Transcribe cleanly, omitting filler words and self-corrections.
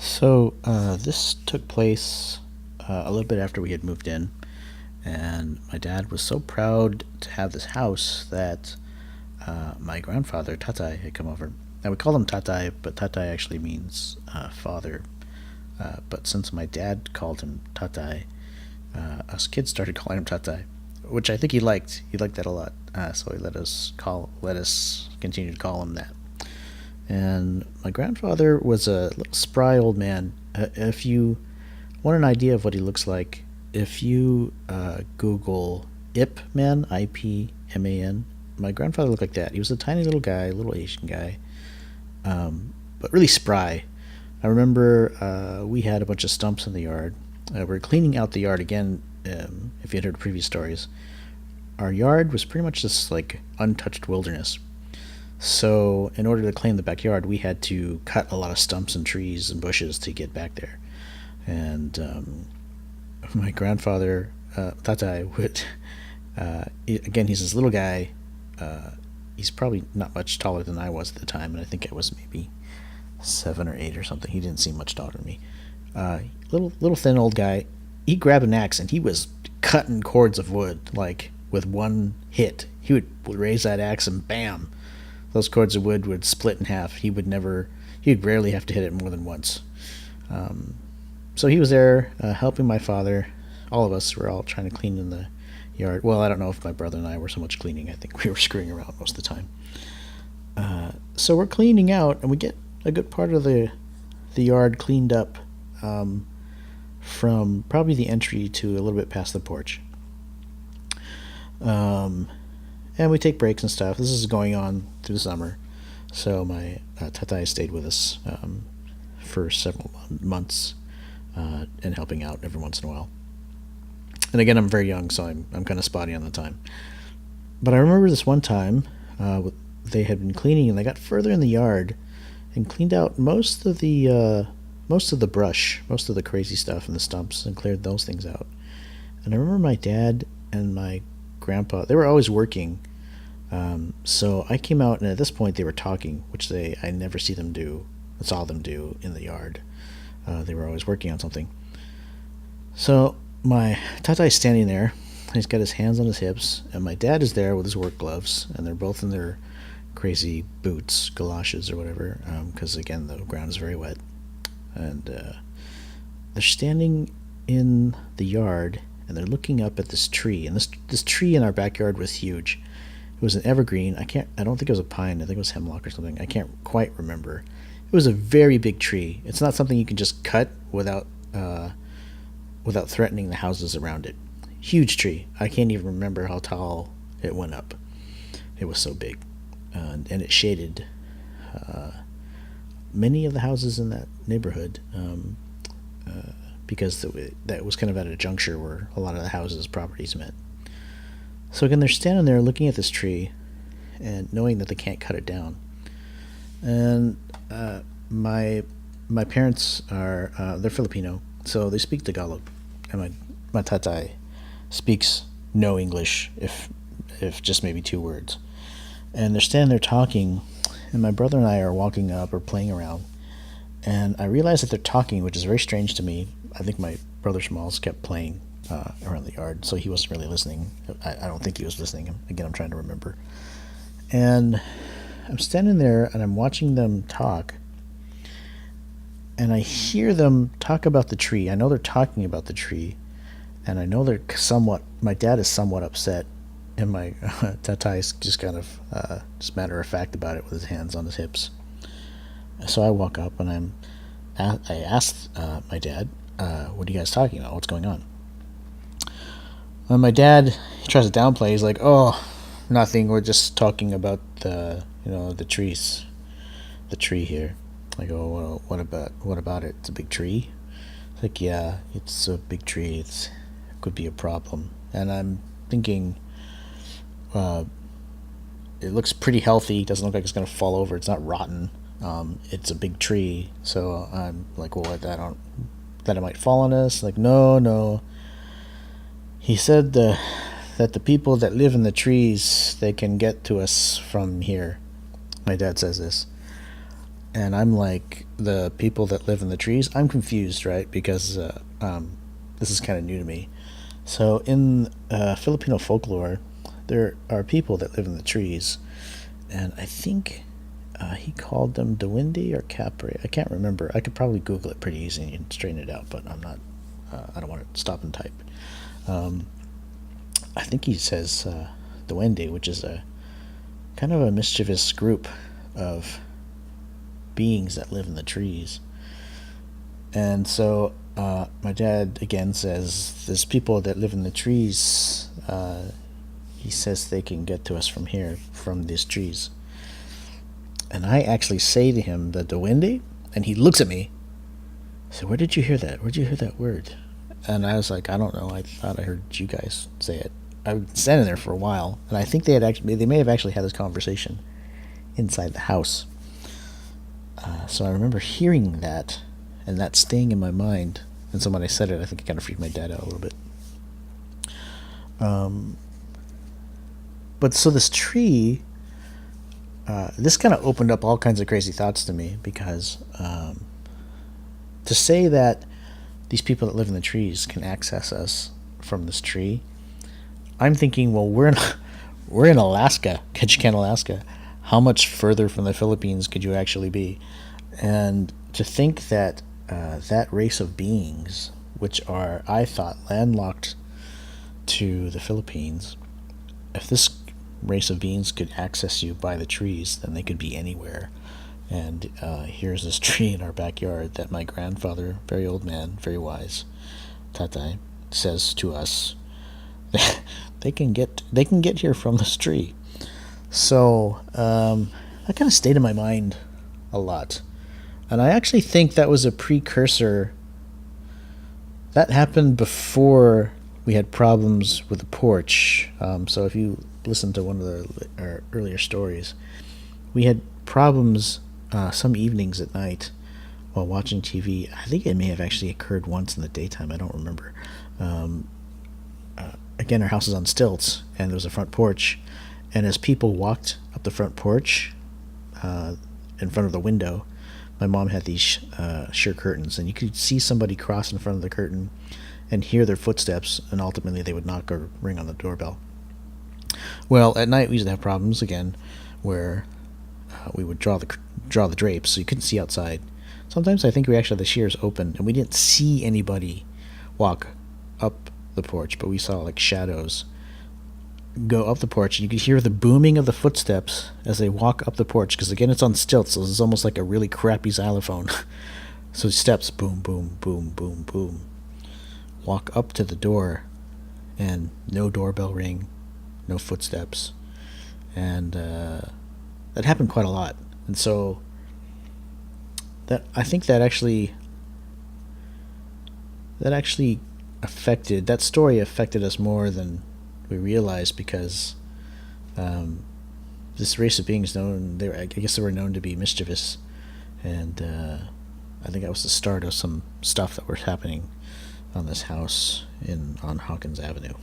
This took place a little bit after we had moved in, and my dad was so proud to have this house that my grandfather, Tatai, had come over. Now, we call him Tatai, but Tatai actually means father. But since my dad called him Tatai, us kids started calling him Tatai, which I think he liked. He liked that a lot. So he let us continue to call him that. And my grandfather was a little spry old man. If you want an idea of what he looks like, if you Google Ip Man, IPMAN, my grandfather looked like that. He was a tiny little guy, a little Asian guy, but really spry. I remember we had a bunch of stumps in the yard. We were cleaning out the yard again. If you had heard previous stories, our yard was pretty much just like untouched wilderness. So, in order to claim the backyard, we had to cut a lot of stumps and trees and bushes to get back there. And my grandfather, Tatai, would, again, he's this little guy. He's probably not much taller than I was at the time, and I think I was maybe 7 or 8 or something. He didn't seem much taller than me. Little thin old guy. He grabbed an axe and he was cutting cords of wood like with one hit. He would raise that axe and bam, those cords of wood would split in half. He'd rarely have to hit it more than once. So he was there helping my father. All of us were all trying to clean in the yard. Well, I don't know if my brother and I were so much cleaning. I think we were screwing around most of the time. So we're cleaning out, and we get a good part of the yard cleaned up from probably the entry to a little bit past the porch. And we take breaks and stuff. This is going on through the summer. So my Tatai stayed with us for several months and helping out every once in a while. And again, I'm very young, so I'm kind of spotty on the time. But I remember this one time they had been cleaning, and they got further in the yard and cleaned out most of the brush, most of the crazy stuff and the stumps, and cleared those things out. And I remember my dad and my grandpa, they were always working. So I came out, and at this point they were talking, which I never saw them do in the yard. They were always working on something. So my Tatai's standing there. He's got his hands on his hips, and my dad is there with his work gloves, and they're both in their crazy boots, galoshes or whatever, because again the ground is very wet. And they're standing in the yard, and they're looking up at this tree. And this tree in our backyard was huge. It was an evergreen. I don't think it was a pine. I think it was hemlock or something. I can't quite remember. It was a very big tree. It's not something you can just cut without threatening the houses around it. Huge tree. I can't even remember how tall it went up. It was so big, and it shaded many of the houses in that neighborhood, because that was kind of at a juncture where a lot of the houses' properties met. So again, they're standing there looking at this tree and knowing that they can't cut it down. And my parents are they're Filipino, so they speak Tagalog, and my tatai speaks no English, if just maybe 2 words. And they're standing there talking, and my brother and I are walking up or playing around, and I realize that they're talking, which is very strange to me. I think my brother Smalls kept playing around the yard, so he wasn't really listening. I don't think he was listening. Again, I'm trying to remember. And I'm standing there, and I'm watching them talk, and I hear them talk about the tree. I know they're talking about the tree, and I know my dad is somewhat upset, and my tatai is just kind of just matter of fact about it with his hands on his hips. So I walk up, and I asked my dad, what are you guys talking about? What's going on? And my dad, he tries to downplay. He's like, oh, nothing. We're just talking about the trees, the tree here. I go, well, what about it? It's a big tree. It's like, yeah, it's a big tree. It could be a problem. And I'm thinking, it looks pretty healthy. It doesn't look like it's gonna fall over. It's not rotten. It's a big tree. So I'm like, well, that it might fall on us. Like, no. He said that the people that live in the trees, they can get to us from here. My dad says this. and I'm like, the people that live in the trees. I'm confused, right? Because this is kind of new to me. So in Filipino folklore, there are people that live in the trees, and I think he called them Duwende or Capre. I can't remember. I could probably Google it pretty easy and straighten it out, but I'm not. I don't want to stop and type. Um, I think he says Duwende, which is a kind of a mischievous group of beings that live in the trees. And so my dad again says there's people that live in the trees. He says they can get to us from here, from these trees. And I actually say to him, the duende, and he looks at me. I said, "Where did you hear that? Where'd you hear that word?" And I was like, "I don't know. I thought I heard you guys say it." I was standing there for a while, and I think they may have actually had this conversation inside the house. So I remember hearing that, and that staying in my mind. And so when I said it, I think it kind of freaked my dad out a little bit. But so this tree, this kind of opened up all kinds of crazy thoughts to me, because to say that these people that live in the trees can access us from this tree, I'm thinking, well, we're in Alaska, Ketchikan, Alaska. How much further from the Philippines could you actually be? And to think that that race of beings, which are, I thought, landlocked to the Philippines, if this race of beings could access you by the trees, then they could be anywhere. And here's this tree in our backyard that my grandfather, very old man, very wise, Tatai, says to us, they can get here from this tree. So that kind of stayed in my mind a lot. And I actually think that was a precursor. That happened before we had problems with the porch. So if you listen to one of our earlier stories, we had problems some evenings at night while watching TV. I think it may have actually occurred once in the daytime. I don't remember. Again, our house is on stilts, and there was a front porch. And as people walked up the front porch in front of the window, my mom had these sheer curtains, and you could see somebody cross in front of the curtain and hear their footsteps, and ultimately they would knock or ring on the doorbell. Well, at night we used to have problems again, where we would draw the drapes, so you couldn't see outside. Sometimes I think we actually had the shears open, and we didn't see anybody walk up the porch, but we saw like shadows go up the porch, and you could hear the booming of the footsteps as they walk up the porch, because again it's on stilts, so it's almost like a really crappy xylophone. So steps, boom, boom, boom, boom, boom, walk up to the door, and no doorbell ring, no footsteps. And that happened quite a lot. And so that, I think that actually affected, that story affected us more than we realized, because this race of beings, I guess they were known to be mischievous, and I think that was the start of some stuff that was happening on this house on Hawkins Avenue.